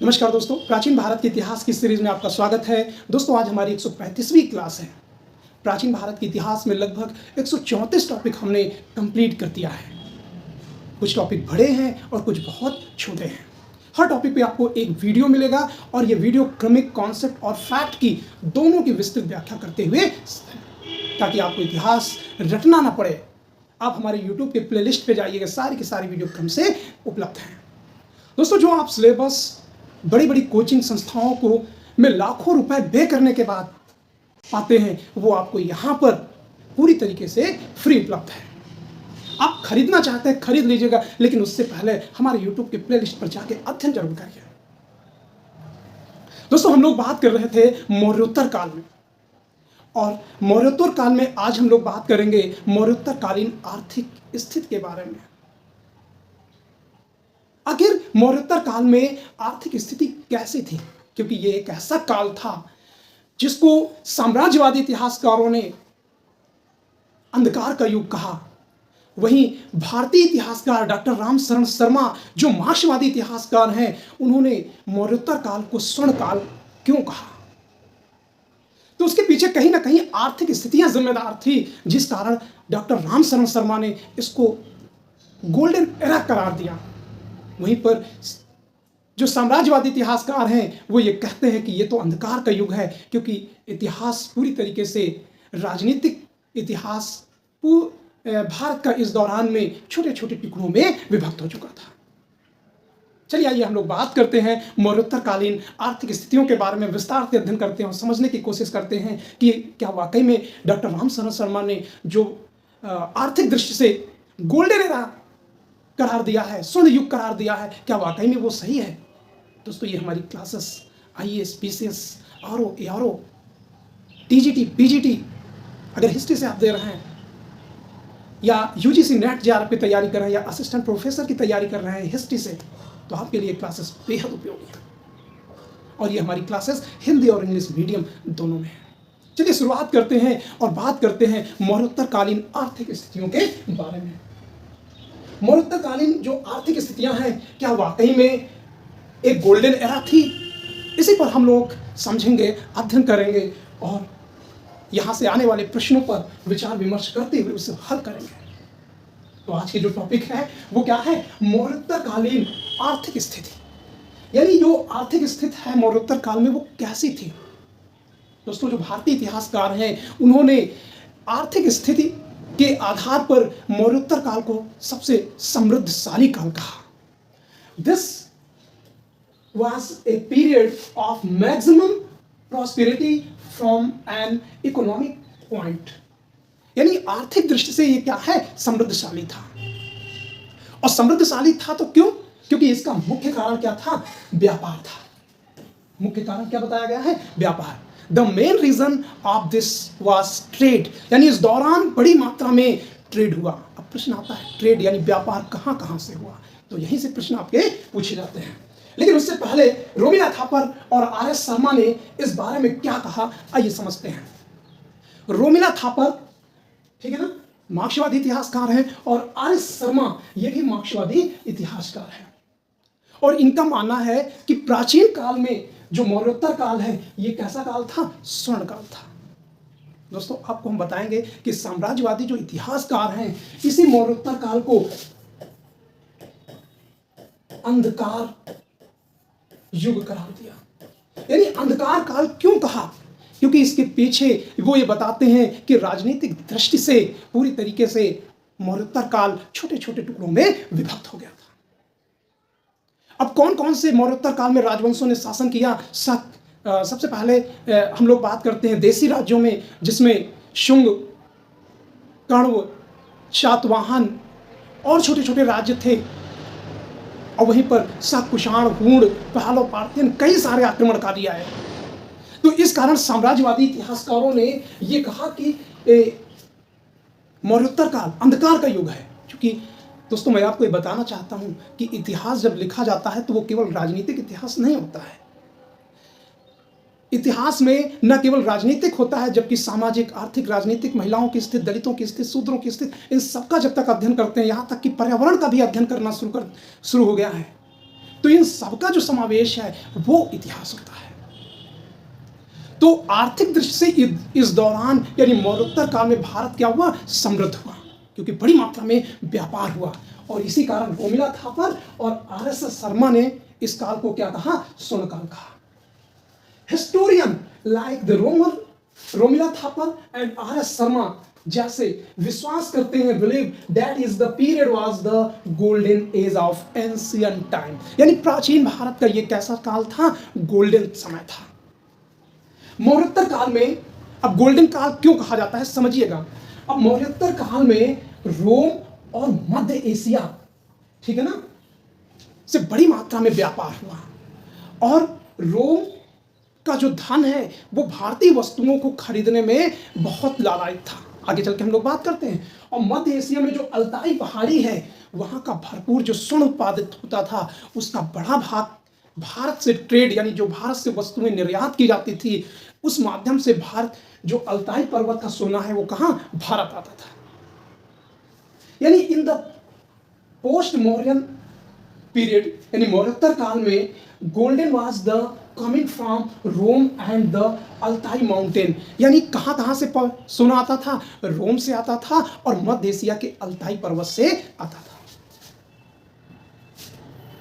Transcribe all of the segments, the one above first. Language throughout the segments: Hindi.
नमस्कार दोस्तों, प्राचीन भारत के इतिहास की सीरीज में आपका स्वागत है। दोस्तों आज हमारी 135वीं क्लास है। प्राचीन भारत के इतिहास में लगभग 134 टॉपिक हमने कंप्लीट कर दिया है। कुछ टॉपिक बड़े हैं और कुछ बहुत छोटे हैं। हर टॉपिक पे आपको एक वीडियो मिलेगा और ये वीडियो क्रमिक, कॉन्सेप्ट और फैक्ट की दोनों की विस्तृत व्याख्या करते हुए, ताकि आपको इतिहास रटना ना पड़े। आप हमारे यूट्यूब के प्लेलिस्ट पे जाइएगा, सारी की सारी वीडियो क्रम से उपलब्ध हैं। दोस्तों जो आप सिलेबस बड़ी बड़ी कोचिंग संस्थाओं को में लाखों रुपए पे करने के बाद पाते हैं, वो आपको यहाँ पर पूरी तरीके से फ्री उपलब्ध है। आप खरीदना चाहते हैं खरीद लीजिएगा, लेकिन उससे पहले हमारे YouTube के प्लेलिस्ट पर जाके अध्ययन जरूर करिए। दोस्तों हम लोग बात कर रहे थे मौर्योत्तर काल में, और मौर्योत्तर काल में आज हम लोग बात करेंगे मौर्योत्तर कालीन आर्थिक स्थिति के बारे में। आखिर मौर्योत्तर काल में आर्थिक स्थिति कैसी थी, क्योंकि ये एक ऐसा काल था जिसको साम्राज्यवादी इतिहासकारों ने अंधकार का युग कहा। वहीं भारतीय इतिहासकार डॉक्टर रामशरण शर्मा जो मार्क्सवादी इतिहासकार हैं, उन्होंने मौर्योत्तर काल को स्वर्ण काल क्यों कहा? तो उसके पीछे कहीं ना कहीं आर्थिक स्थितियां जिम्मेदार थी, जिस कारण डॉक्टर रामशरण शर्मा ने इसको गोल्डन एरा करार दिया। वहीं पर जो साम्राज्यवादी इतिहासकार हैं वो ये कहते हैं कि ये तो अंधकार का युग है, क्योंकि इतिहास पूरी तरीके से राजनीतिक इतिहास भारत का इस दौरान में छोटे छोटे टुकड़ों में विभक्त हो चुका था। चलिए आइए हम लोग बात करते हैं मौर्योत्तर कालीन आर्थिक स्थितियों के बारे में, विस्तार से अध्ययन करते हैं और समझने की कोशिश करते हैं कि क्या वाकई में डॉक्टर रामशरण शर्मा ने जो आर्थिक दृष्टि से गोल्डन एरा करार दिया है, स्वर्ण युग करार दिया है, क्या वाकई में वो सही है? दोस्तों ये हमारी classes IAS, PCS, RO, ARO, TGT, PGT अगर हिस्ट्री से आप दे रहे हैं, या UGC नेट JRF की तैयारी कर रहे हैं, या असिस्टेंट प्रोफेसर की तैयारी कर रहे हैं हिस्ट्री से, तो आपके लिए क्लासेस बेहद उपयोगी है। और ये हमारी क्लासेस हिंदी और इंग्लिश मीडियम दोनों में है। चलिए शुरुआत करते हैं और बात करते हैं मौर्योत्तर कालीन आर्थिक स्थितियों के बारे में। मौर्योत्तर कालीन जो आर्थिक स्थितियां हैं, क्या वाकई में एक गोल्डन एरा थी? इसी पर हम लोग समझेंगे, अध्ययन करेंगे और यहां से आने वाले प्रश्नों पर विचार विमर्श करते हुए उसे हल करेंगे। तो आज की जो टॉपिक है वो क्या है? मौर्योत्तर कालीन आर्थिक स्थिति। यानी जो आर्थिक स्थिति है मौर्योत्तर काल में वो कैसी थी? दोस्तों जो भारतीय इतिहासकार हैं उन्होंने आर्थिक स्थिति के आधार पर मौर्योत्तर काल को सबसे समृद्धशाली काल कहा। This was a period of maximum prosperity from an economic point. यानी आर्थिक दृष्टि से ये क्या है? समृद्धशाली था। और समृद्धशाली था तो क्यों? क्योंकि इसका मुख्य कारण क्या था? व्यापार था। मुख्य कारण क्या बताया गया है? व्यापार। The main reason of this was trade, यानी इस दौरान बड़ी मात्रा में ट्रेड हुआ। अब प्रश्न आता है ट्रेड यानी व्यापार कहाँ कहाँ से हुआ? तो यहीं से प्रश्न आपके पूछे जाते हैं। लेकिन उससे पहले रोमिला थापर और RS शर्मा ने इस बारे में क्या कहा, आइए समझते हैं। रोमिला थापर, ठीक है ना, मार्क्सवादी इतिहासकार हैं, और RS शर्मा ये भी मार्क्सवादी इतिहासकार हैं। और इनका मानना है कि प्राचीन काल में जो मौर्योत्तर काल है ये कैसा काल था? स्वर्ण काल था। दोस्तों आपको हम बताएंगे कि साम्राज्यवादी जो इतिहासकार हैं इसी मौर्योत्तर काल को अंधकार युग करार दिया। यानी अंधकार काल क्यों कहा? क्योंकि इसके पीछे वो ये बताते हैं कि राजनीतिक दृष्टि से पूरी तरीके से मौर्योत्तर काल छोटे छोटे टुकड़ों में विभक्त हो गया था। अब कौन कौन से मौर्योत्तर काल में राजवंशों ने शासन किया? सबसे पहले हम लोग बात करते हैं देशी राज्यों में, जिसमें शुंग, कण्व, शातवाहन और छोटे छोटे राज्य थे। और वहीं पर शक, कुषाण, हूण, पहलो, पार्थियन, कई सारे आक्रमणकारी आए। तो इस कारण साम्राज्यवादी इतिहासकारों ने यह कहा कि मौर्योत्तर काल अंधकार का युग है। क्योंकि दोस्तों मैं आपको ये बताना चाहता हूं कि इतिहास जब लिखा जाता है तो वो केवल राजनीतिक इतिहास नहीं होता है। इतिहास में न केवल राजनीतिक होता है, जबकि सामाजिक, आर्थिक, राजनीतिक, महिलाओं की स्थिति, दलितों की स्थिति, शूद्रों की स्थिति, इन सबका जब तक अध्ययन करते हैं, यहाँ तक कि पर्यावरण का भी अध्ययन करना शुरू हो गया है। तो इन सबका जो समावेश है वो इतिहास होता है। तो आर्थिक दृष्टि से इस दौरान यानी मौर्योत्तर काल में भारत क्या हुआ, समृद्ध हुआ, क्योंकि बड़ी मात्रा में व्यापार हुआ। और इसी कारण रोमिला थापर और आर.एस.एस. शर्मा ने इस काल को क्या कहा, स्वर्ण काल कहा। Historian like the Romila Thapar and RS. Sharma जैसे विश्वास करते हैं, believe that is the period was the golden age of ancient time, यानी प्राचीन भारत का ये कैसा काल था, गोल्डन समय था। मौर्योत्तर काल में, अब गोल्डन काल क्यों कहा जाता है समझिएगा। अब मौर्योत्तर काल में रोम और मध्य एशिया, ठीक है ना, से बड़ी मात्रा में व्यापार हुआ और रोम का जो धन है वो भारतीय वस्तुओं को खरीदने में बहुत लालायित था। आगे चल के हम लोग बात करते हैं। और मध्य एशिया में जो अल्ताई पहाड़ी है वहां का भरपूर जो स्वर्ण उत्पादित होता था, उसका बड़ा भाग भारत से ट्रेड, यानी जो भारत से वस्तुएं निर्यात की जाती थी, उस माध्यम से भारत जो अल्ताई पर्वत का सोना है वो कहां, भारत आता था। यानी in the post Mauryan period, यानी मौर्योत्तर काल में golden was the coming from Rome and the Altai mountain, यानी कहां से सोना आता था, रोम से आता था और मध्य एशिया के अल्ताई पर्वत से आता था।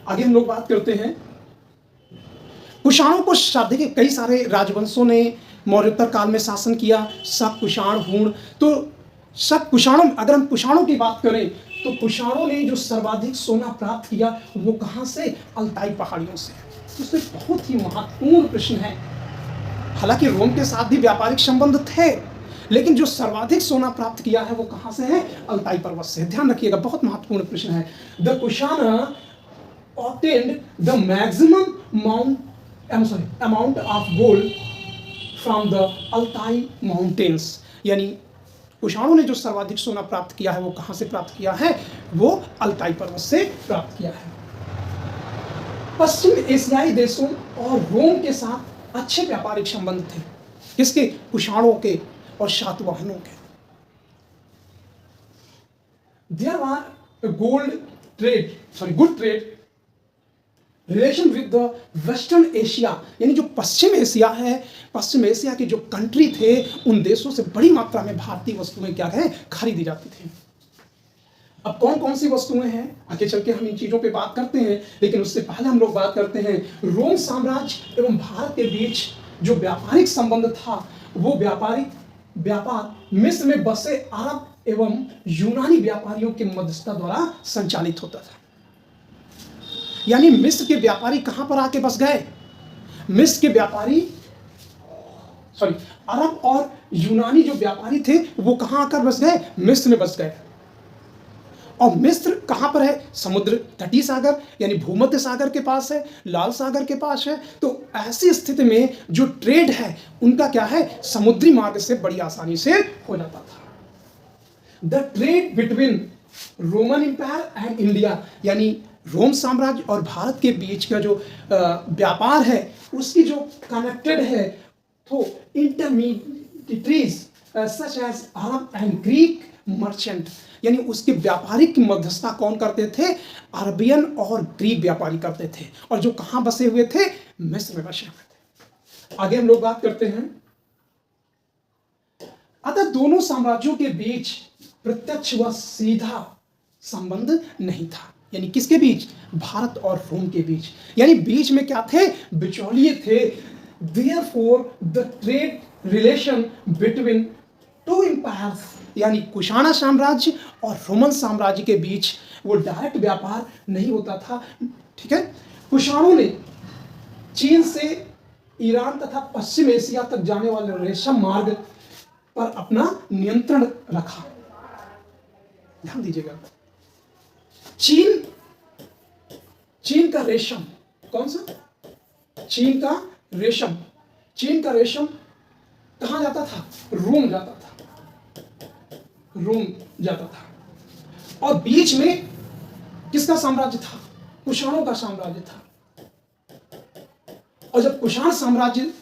आगे हम लोग बात करते हैं, कुषाणों को देखिए कई सारे राजवंशों ने मौर्योत्तर काल में शासन किया, शक, कुषाण, हुण। तो शक, कुषाणों, अगर हम कुषाणों की बात करें तो कुषाणों ने जो सर्वाधिक सोना प्राप्त किया वो कहां से, अल्ताई पहाड़ियों से। इसमें बहुत ही महत्वपूर्ण प्रश्न है। हालांकि रोम के साथ भी व्यापारिक संबंध थे, लेकिन जो सर्वाधिक सोना प्राप्त किया है वो कहां से है, अल्ताई पर्वत से। ध्यान रखिएगा, बहुत महत्वपूर्ण प्रश्न है। The Kushana obtained the maximum amount of gold from the Altai mountains, यानी कुषाणों ने जो सर्वाधिक सोना प्राप्त किया है वो कहां से प्राप्त किया है, वो अल्ताई पर्वत से प्राप्त किया है। पश्चिम एशियाई देशों और रोम के साथ अच्छे व्यापारिक संबंध थे, किसके, कुषाणों के और सातवाहनों के। There were good trade relation with the western Asia, यानी जो पश्चिम एशिया है, पश्चिम एशिया के जो कंट्री थे उन देशों से बड़ी मात्रा में भारतीय वस्तुएं क्या है, खरीदी जाती थी। अब कौन कौन सी वस्तुएं हैं, आगे चल के हम इन चीजों पे बात करते हैं, लेकिन उससे पहले हम लोग बात करते हैं रोम साम्राज्य एवं भारत के बीच जो व्यापारिक संबंध था, वो व्यापार मिस्र में बसे अरब एवं यूनानी व्यापारियों के मध्यस्थता द्वारा संचालित होता था। यानी मिस्र के व्यापारी कहां पर आके बस गए, मिस्र के व्यापारी, अरब और यूनानी जो व्यापारी थे वो कहां आकर बस गए, मिस्र में बस गए। और मिस्र कहां पर है, समुद्र तटीय सागर यानी भूमध्य सागर के पास है, लाल सागर के पास है। तो ऐसी स्थिति में जो ट्रेड है उनका क्या है, समुद्री मार्ग से बड़ी आसानी से हो जाता था। The trade between Roman empire and India, यानी रोम साम्राज्य और भारत के बीच का जो व्यापार है उसकी जो कनेक्टेड है तो intermediaries such as Arab and Greek merchant, यानी उसके व्यापारिक की मध्यस्थता कौन करते थे, अरबियन और ग्रीक व्यापारी करते थे, और जो कहां बसे हुए थे, मिस्र में बसे हुए थे। आगे हम लोग बात करते हैं, अतः दोनों साम्राज्यों के बीच प्रत्यक्ष व सीधा संबंध नहीं था, यानी किसके बीच, भारत और रोम के बीच, यानी बीच में क्या थे, बिचौलिए थे। Therefore the trade relation between two empires, यानी कुषाणा साम्राज्य और रोमन साम्राज्य के बीच वो डायरेक्ट व्यापार नहीं होता था। ठीक है, कुषाणों ने चीन से ईरान तथा पश्चिम एशिया तक जाने वाले रेशम मार्ग पर अपना नियंत्रण रखा। ध्यान दीजिएगा, चीन का रेशम, कौन सा, चीन का रेशम कहां जाता था, रोम जाता था। और बीच में किसका साम्राज्य था, कुषाणों का साम्राज्य था। और जब कुषाण साम्राज्य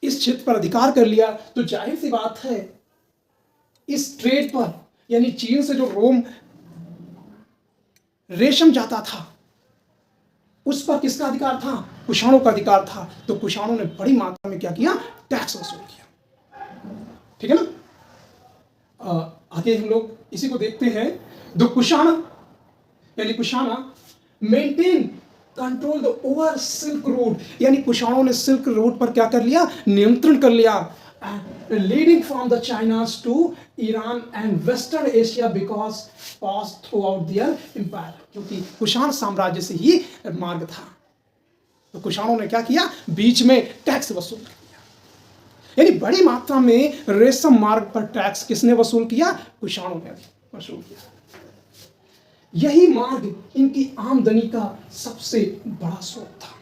इस क्षेत्र पर अधिकार कर लिया तो जाहिर सी बात है इस ट्रेड पर, यानी चीन से जो रोम रेशम जाता था उस पर किसका अधिकार था? कुषाणों का अधिकार था। तो कुषाणों ने बड़ी मात्रा में क्या किया? टैक्स वसूल किया। ठीक है ना? आगे हम लोग इसी को देखते हैं। द कुषाण यानी Kushana maintain control the over silk road, यानी कुषाणों ने सिल्क रोड पर क्या कर लिया? नियंत्रण कर लिया। Leading from the China's to Iran and western Asia because pass throughout their empire, क्योंकि कुषाण साम्राज्य से ही मार्ग था। तो कुषाणों ने क्या किया? बीच में टैक्स वसूल किया। यानी बड़ी मात्रा में रेशम मार्ग पर टैक्स किसने वसूल किया? कुषाणों ने वसूल किया। यही मार्ग इनकी आमदनी का सबसे बड़ा स्रोत था।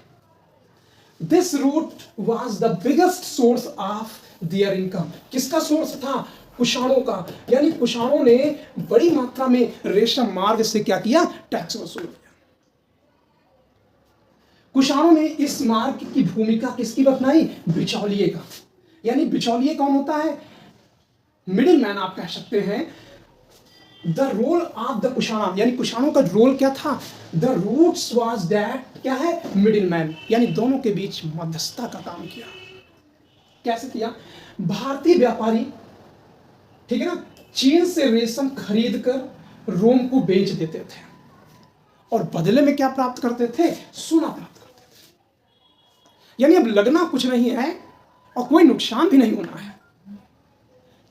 This route was the biggest source of their income. किसका सोर्स था? कुषाणों का। यानी कुषाणों ने बड़ी मात्रा में रेशम मार्ग से क्या किया? टैक्स वसूल किया। कुषाणों ने इस मार्ग की भूमिका किसकी अपनाई? बिचौलिए का। यानी बिचौलिए कौन होता है? मिडिल मैन आप कह सकते हैं। द रोल ऑफ द कुषाणा, यानी कुषाणों का रोल क्या था? द रूट्स वाज दैट क्या है? मिडिल मैन, यानी दोनों के बीच मध्यस्थता का काम किया। कैसे किया? भारतीय व्यापारी, ठीक है ना, चीन से रेशम खरीद कर रोम को बेच देते थे और बदले में क्या प्राप्त करते थे? सोना प्राप्त करते थे। यानी अब लगना कुछ नहीं है और कोई नुकसान भी नहीं होना है।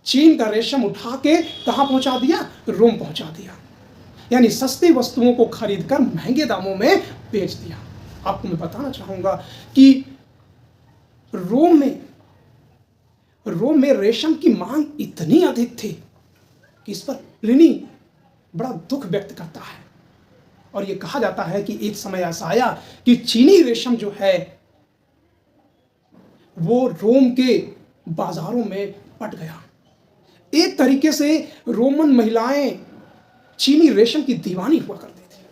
चीन का रेशम उठा के कहां पहुंचा दिया? रोम पहुंचा दिया। यानी सस्ती वस्तुओं को खरीदकर महंगे दामों में बेच दिया। आपको मैं बताना चाहूंगा कि रोम में रेशम की मांग इतनी अधिक थी कि इस पर प्लिनी बड़ा दुख व्यक्त करता है और यह कहा जाता है कि एक समय ऐसा आया कि चीनी रेशम जो है वो रोम के बाजारों में पट गया। एक तरीके से रोमन महिलाएं चीनी रेशम की दीवानी हुआ करती थी।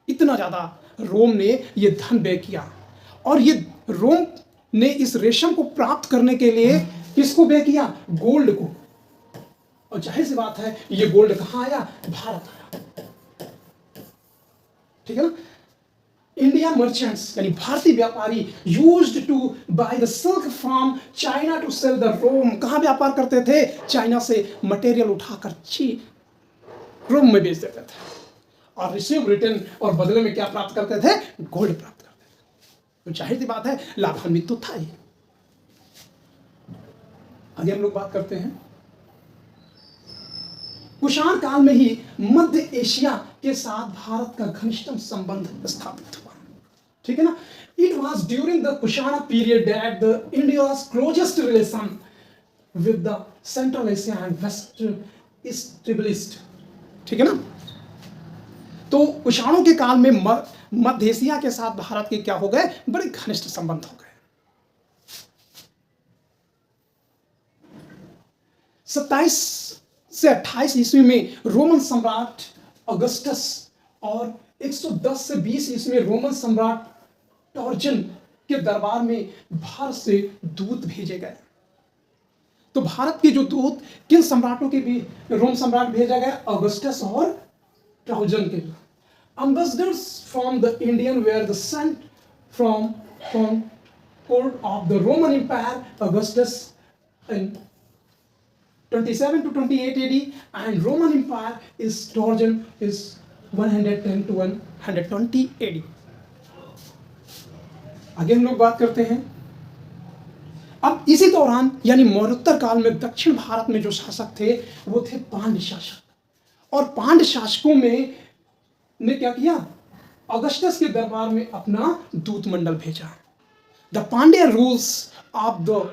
इतना ज्यादा रोम ने यह धन व्यय किया और ये रोम ने इस रेशम को प्राप्त करने के लिए किसको व्यय किया? गोल्ड को। और जाहिर सी बात है ये गोल्ड कहां आया? भारत आया। ठीक है ना? इंडिया मर्चेंट्स यानी भारतीय व्यापारी used to buy the silk from China to sell the Rome. कहां व्यापार करते थे? चाइना से मटेरियल उठाकर रोम में बेच देते थे और रिसीव रिटर्न, और बदले में क्या प्राप्त करते थे? गोल्ड प्राप्त करते थे। तो जाहिर सी बात है लाभान्वित तो था ही। आगे हम लोग बात करते हैं। कुषाण काल में ही मध्य एशिया के साथ भारत का घनिष्ठतम संबंध स्थापित हुआ। ठीक है ना? It was during the Kushan period that the India's closest relation with the central Asia and west established. ठीक है ना? तो कुषाणों के काल में मध्य एशिया के साथ भारत के क्या हो गए? बड़े घनिष्ठ संबंध हो गए। 27 से 28 ईस्वी में रोमन सम्राट अगस्टस और 110 से 20 ईस्वी में रोमन सम्राट टॉर्जन के दरबार में भारत से दूत भेजे गए। तो भारत के जो दूत किन सम्राटों के भी रोम सम्राट भेजा गया? अगस्टस और टॉर्जन के। Ambassadors from the Indian were the sent from court of the Roman Empire Augustus in 27 to 28 AD, and Roman Empire is Trajan is 110 to 120 AD. आगे हम लोग बात करते हैं। अब इसी दौरान यानी मौर्योत्तर काल में दक्षिण भारत में जो शासक थे वो थे पांड्य शासक, और पांड्य शासकों में ने क्या किया? अगस्टस के दरबार में अपना दूत मंडल भेजा। The Pandya rules of the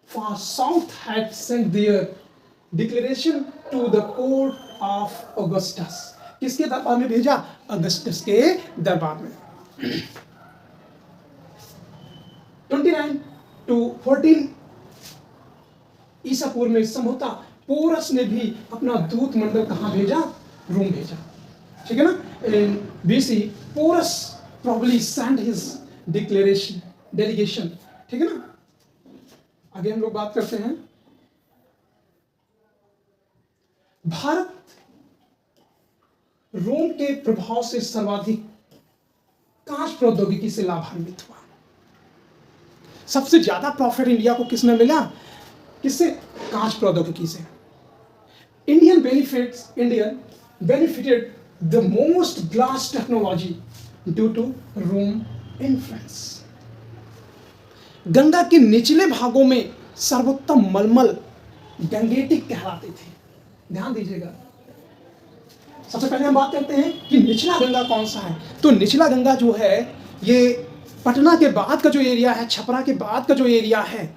far south had sent their declaration to the court of Augustus. किसके दरबार में भेजा? अगस्टस के दरबार में। 29 to 14 ईसा पूर्व में संभवतः पोरस ने भी अपना दूत मंडल कहां भेजा? रोम भेजा। ठीक है ना? In BC, Porus probably sent his delegation. ठीक है ना? आगे हम लोग बात करते हैं। भारत रोम के प्रभाव से सर्वाधिक कांच प्रौद्योगिकी से लाभान्वित हुआ। सबसे ज्यादा प्रॉफिट इंडिया को किसमें मिला? किससे? कांच प्रौद्योगिकी से। Indian benefited the most glass technology due to Rome influence। Ganga के निचले भागों में सर्वोत्तम मलमल गंगेटिक कहलाते थे। ध्यान दीजिएगा, सबसे पहले हम बात करते हैं कि निचला गंगा कौन सा है। तो निचला गंगा जो है, ये पटना के बाद का जो एरिया है, छपरा के बाद का जो एरिया है,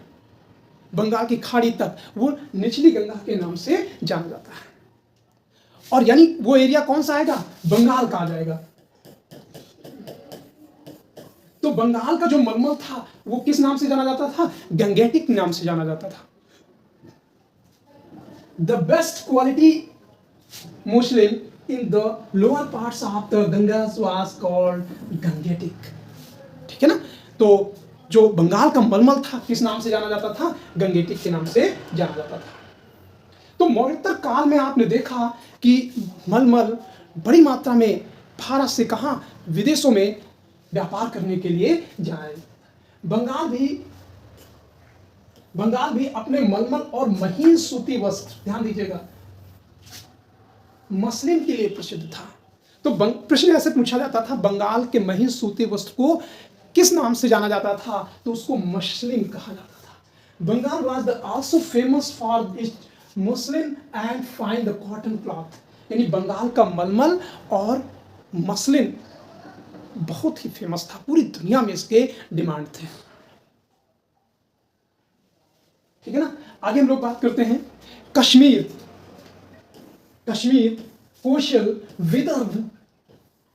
बंगाल की खाड़ी तक, वो निचली गंगा के नाम से जाना जाता है। और यानी वो एरिया कौन सा आएगा? बंगाल का आ जाएगा। तो बंगाल का जो मलमल था वो किस नाम से जाना जाता था? गंगेटिक नाम से जाना जाता था। The best quality muslin in the lower parts of the Ganges was called Gangetic. ठीक है ना? तो जो बंगाल का मलमल था किस नाम से जाना जाता था? गंगेटिक के नाम से जाना जाता था। तो मौर्योत्तर काल में आपने देखा कि मलमल बड़ी मात्रा में भारत से कहां? विदेशों में व्यापार करने के लिए जाए। बंगाल भी अपने मलमल और महीन सूती वस्त्र, ध्यान दीजिएगा, मसलिन के लिए प्रसिद्ध था। तो प्रश्न ऐसे पूछा जाता था, बंगाल के महीन सूती वस्त्र को किस नाम से जाना जाता था? तो उसको मसलिन कहा जाता था। Bengal was also famous for its muslin and fine the cotton cloth. यानी बंगाल का मलमल और मसलिन बहुत ही फेमस था, पूरी दुनिया में इसके डिमांड थे। ठीक है ना? आगे हम लोग बात करते हैं कश्मीर, कौशल, विदर्भ,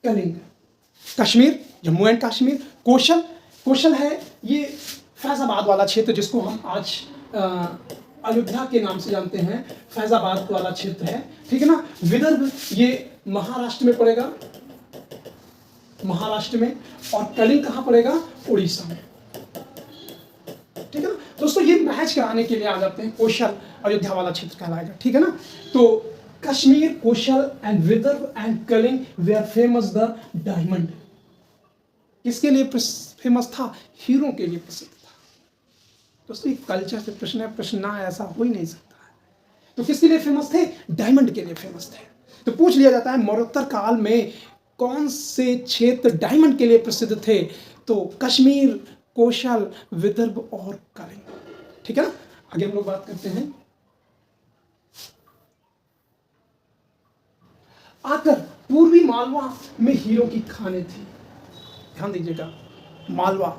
कलिंग। कश्मीर, जम्मू एंड कश्मीर। कौशल है ये फैजाबाद वाला क्षेत्र जिसको हम आज अयोध्या के नाम से जानते हैं, फैजाबाद वाला क्षेत्र है। ठीक है ना? विदर्भ ये महाराष्ट्र में पड़ेगा, महाराष्ट्र में। और कलिंग कहां पड़ेगा? उड़ीसा में। ठीक है ना दोस्तों? ये मैच कराने के लिए आ जाते हैं। कौशल अयोध्या वाला क्षेत्र कहलाएगा। ठीक है ना? तो Kashmir, Kaushal and Vidarbha and Kalinga were famous the diamond. किसके लिए फेमस था? हीरो के लिए प्रसिद्ध था। दोस्तों ये कल्चर से प्रश्न है, प्रश्न ना ऐसा हो ही नहीं सकता है। तो किसके लिए फेमस थे? डायमंड के लिए फेमस थे। तो पूछ लिया जाता है मौर्योत्तर काल में कौन से क्षेत्र डायमंड के लिए प्रसिद्ध थे? तो कश्मीर, कौशल, विदर्भ और कलिंग। ठीक है ना? आगे हम लोग बात करते हैं आकर पूर्वी मालवा में हीरो की खानें थी। ध्यान दीजिएगा, मालवा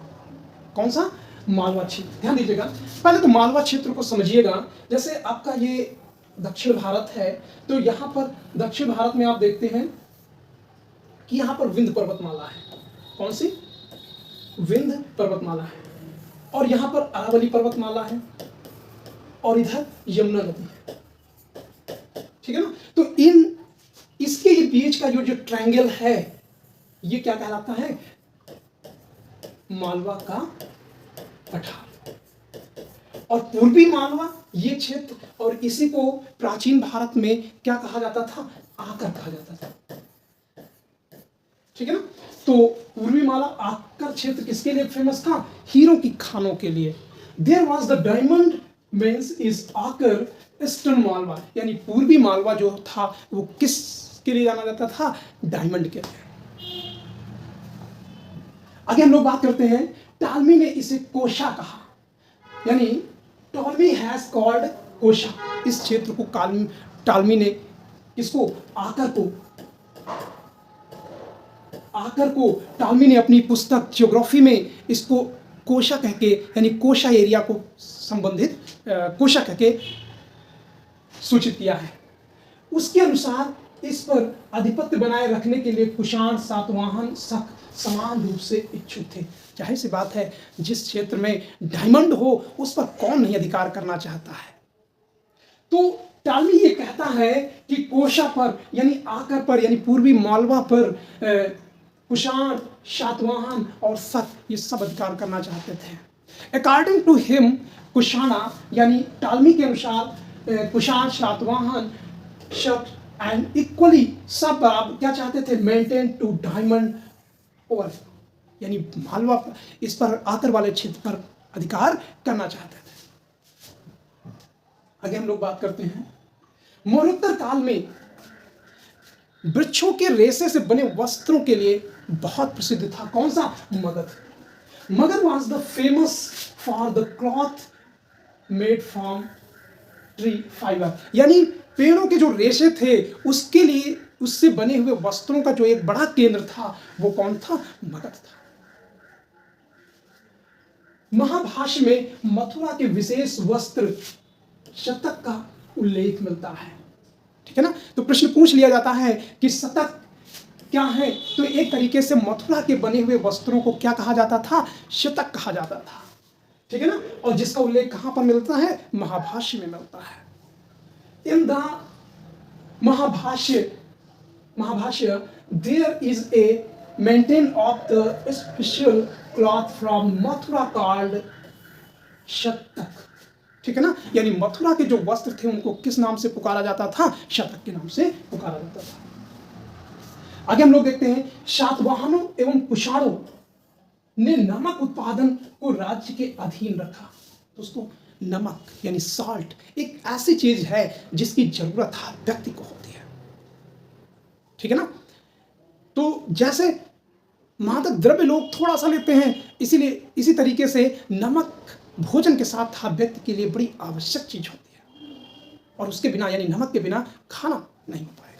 कौन सा? मालवा क्षेत्र। ध्यान दीजिएगा, पहले तो मालवा क्षेत्र को समझिएगा। जैसे आपका ये दक्षिण भारत है, तो यहाँ पर दक्षिण भारत में आप देखते हैं कि यहाँ पर विंध्य पर्वतमाला है। कौन सी? विंध्य पर्वतमाला है। और यहाँ पर अरावली पर्वतमाला है, और इधर यमुना नदी है। ठीक है ना? तो इसके ये बीच का जो ट्रायंगल है, ये क्या कहलाता है? मालवा का पठार। और पूर्वी मालवा ये क्षेत्र, और इसी को प्राचीन भारत में क्या कहा जाता था? आकर कहा जाता था। ठीक है ना? तो पूर्वी माला आकर क्षेत्र किसके लिए फेमस था? हीरो की खानों के लिए। There was the diamond mines is Akar eastern Malwa. यानी पूर्वी मालवा जो था वो किसके लिए जाना जाता था? डायमंड के लिए। आगे हम लोग बात करते हैं, टालमी ने इसे कोशा कहा। यानी टॉलमी हैज कॉल्ड कोशा। इस क्षेत्र को टालमी ने किसको? आकर को टालमी ने अपनी पुस्तक ज्योग्राफी में इसको कोशा कह के, यानी कोशा एरिया को संबंधित कोशा कह के सूचित किया है। उसके अनुसार इस पर आधिपत्य बनाए रखने के लिए कुषाण, सातवाहन, शक समान रूप से इच्छुक थे। जाहिर सी बात है, जिस क्षेत्र में डायमंड हो उस पर कौन नहीं अधिकार करना चाहता है। तो टालमी ये कहता है कि कोशा पर, यानी आकर पर, यानी पूर्वी मालवा पर कुषाण, सातवाहन और शक ये सब अधिकार करना चाहते थे। अकॉर्डिंग टू हिम कुषाणा, यानी टालमी के अनुसार कुषाण, सातवाहन, शक एंड इक्वली सब बराबर क्या चाहते थे, मेंटेन टू डायमंड ओवर, यानी मालवा इस पर आकर वाले क्षेत्र पर अधिकार करना चाहते थे। आगे हम लोग बात करते हैं, मौर्योत्तर काल में वृक्षों के रेशे से बने वस्त्रों के लिए बहुत प्रसिद्ध था। कौन सा? Magadh. Magadh was the famous for the cloth made from tree fibre, यानी पेड़ों के जो रेशे थे उसके लिए, उससे बने हुए वस्त्रों का जो एक बड़ा केंद्र था वो कौन था? मगध था। महाभाष्य में मथुरा के विशेष वस्त्र शतक का उल्लेख मिलता है, ठीक है ना। तो प्रश्न पूछ लिया जाता है कि शतक क्या है, तो एक तरीके से मथुरा के बने हुए वस्त्रों को क्या कहा जाता था? शतक कहा जाता था, ठीक है ना। और जिसका उल्लेख कहां पर मिलता है? महाभाष्य में मिलता है। In the Mahabhashya there is a mention of the special cloth from Mathura called Shatak, ठीक है ना। यानी मथुरा के जो वस्त्र थे उनको किस नाम से पुकारा जाता था? शतक के नाम से पुकारा जाता था। आगे हम लोग देखते हैं, सातवाहनों एवं कुषाणों ने नमक उत्पादन को राज्य के अधीन रखा। दोस्तों, नमक यानी साल्ट एक ऐसी चीज है जिसकी जरूरत हर व्यक्ति को होती है, ठीक है ना। तो जैसे मादक द्रव्य लोग थोड़ा सा लेते हैं, इसीलिए इसी तरीके से नमक भोजन के साथ हर व्यक्ति के लिए बड़ी आवश्यक चीज होती है, और उसके बिना यानी नमक के बिना खाना नहीं हो पाएगा,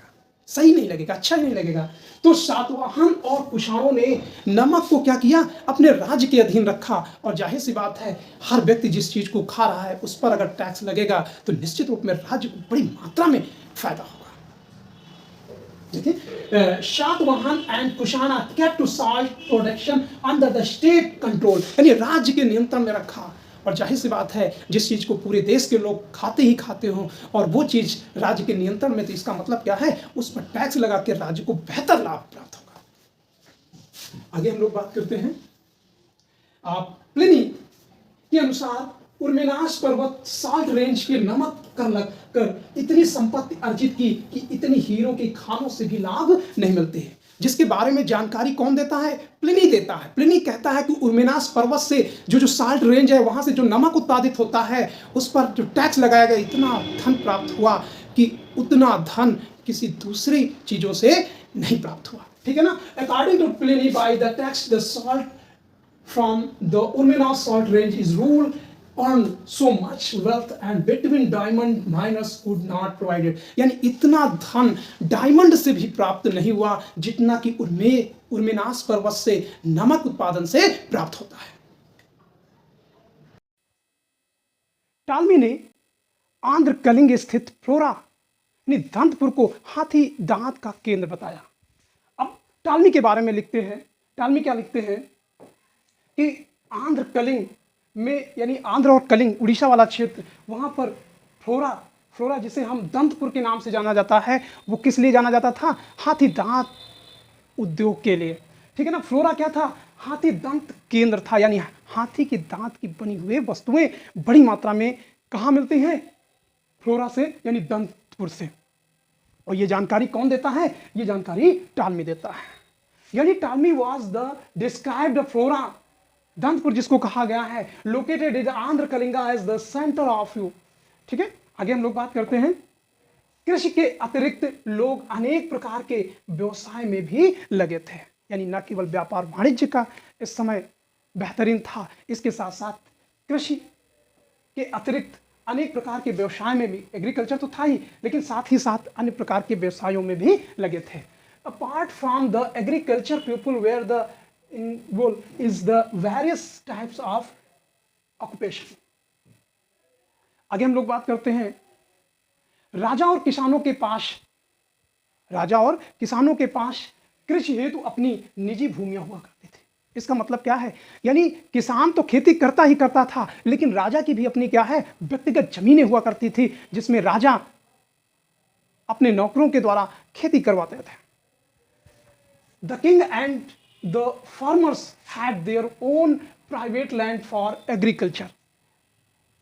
सही नहीं लगेगा, अच्छा ही नहीं लगेगा। तो सातवाहन और कुषाणों ने नमक को क्या किया? अपने राज्य के अधीन रखा। और जाहिर सी बात है, हर व्यक्ति जिस चीज को खा रहा है उस पर अगर टैक्स लगेगा तो निश्चित रूप में राज्य को बड़ी मात्रा में फायदा होगा। देखिए, Satavahana and Kushana kept to salt production under the state control, यानी राज्य के नियंत्रण में रखा। और जाहिर सी बात है, जिस चीज को पूरे देश के लोग खाते ही खाते हो और वो चीज राज्य के नियंत्रण में, तो इसका मतलब क्या है? उस पर टैक्स लगा के राज्य को बेहतर लाभ प्राप्त होगा। आगे हम लोग बात करते हैं, आप प्लिनी के अनुसार उर्मेनास पर्वत साल्ट रेंज के नमक कर लगकर इतनी संपत्ति अर्जित की कि इतनी हीरो की खानों से भी लाभ नहीं मिलते हैं, जिसके बारे में जानकारी कौन देता है? प्लिनी देता है। प्लिनी कहता है कि उर्मेनास पर्वत से जो साल्ट रेंज है वहां से जो नमक उत्पादित होता है उस पर जो टैक्स लगाया गया, इतना धन प्राप्त हुआ कि उतना धन किसी दूसरी चीजों से नहीं प्राप्त हुआ, ठीक है ना। According to Pliny, by the tax the salt from the Oromenus salt range is ruled on so much wealth and between diamond miners could not provide it, यानी इतना धन डायमंड से भी प्राप्त नहीं हुआ जितना कि उर्मेनास पर्वत से नमक उत्पादन से प्राप्त होता है। टालमी ने आंध्र कलिंग स्थित फ्लोरा यानी दंतपुर को हाथी दांत का केंद्र बताया। अब टालमी के बारे में लिखते हैं, टालमी क्या लिखते हैं कि आंध्र कलिंग में, यानी आंध्र और कलिंग उड़ीसा वाला क्षेत्र, वहां पर फ्लोरा जिसे हम दंतपुर के नाम से जाना जाता है, वो किस लिए जाना जाता था? हाथी दांत उद्योग के लिए, ठीक है ना। फ्लोरा क्या था? हाथी दंत केंद्र था, यानी हाथी के दांत की बनी हुई वस्तुएं बड़ी मात्रा में कहाँ मिलती हैं? फ्लोरा से, यानी दंतपुर से। और ये जानकारी कौन देता है? ये जानकारी टालमी देता है। यानी Ptolemy was the described flora, Dantapur जिसको कहा गया है, located in Andhra Kalinga as the centre of you, ठीक है। आगे हम लोग बात करते हैं, कृषि के अतिरिक्त लोग अनेक प्रकार के व्यवसाय में भी लगे थे, यानी न केवल व्यापार वाणिज्य का इस समय बेहतरीन था, इसके साथ साथ कृषि के अतिरिक्त अनेक प्रकार के व्यवसाय में भी, एग्रीकल्चर तो था ही, लेकिन साथ ही साथ अन्य प्रकार के व्यवसायों में भी लगे थे। Apart from the agriculture people were the involved is the various types of occupation। आगे हम लोग बात करते हैं, राजा और किसानों के पास कृषि हेतु अपनी निजी भूमियां हुआ करती थी। इसका मतलब क्या है? यानी किसान तो खेती करता ही करता था, लेकिन राजा की भी अपनी क्या है? व्यक्तिगत जमीनें हुआ करती थी, जिसमें राजा अपने नौकरों के द्वारा खेती करवाते थे। The king and the farmers had their own private land for agriculture,